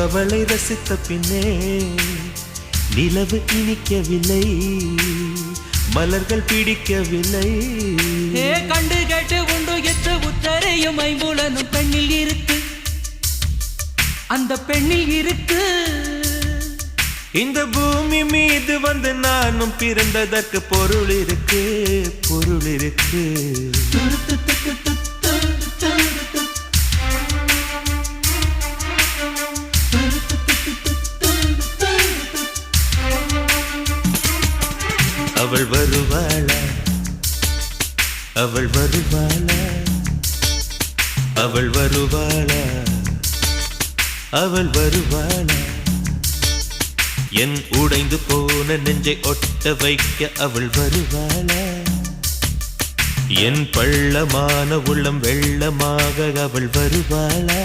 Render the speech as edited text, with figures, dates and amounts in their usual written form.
அவளை ரசித்த பின்னே நிலவு இனிக்கவில்லை, மலர்கள் பிடிக்கவில்லை. கண்டு கேட்டு உண்டு எத்து உத்தரையும் ஐம்புலனும் பெண்ணில் இருக்கு, அந்த பெண்ணில் இருக்கு. இந்த பூமி மீது வந்து நானும் பிறந்ததற்கு பொருள் இருக்கு, பொருள் இருக்கு. அவள் வருவாளா, அவள் வருவாளா, அவள் வருவாளா, அவள் வருவாளா. என் உடைந்து போன நெஞ்சை ஒட்ட வைக்க அவள் வருவாளா, என் பள்ளமான உள்ளம் வெள்ளமாக அவள் வருவாளா.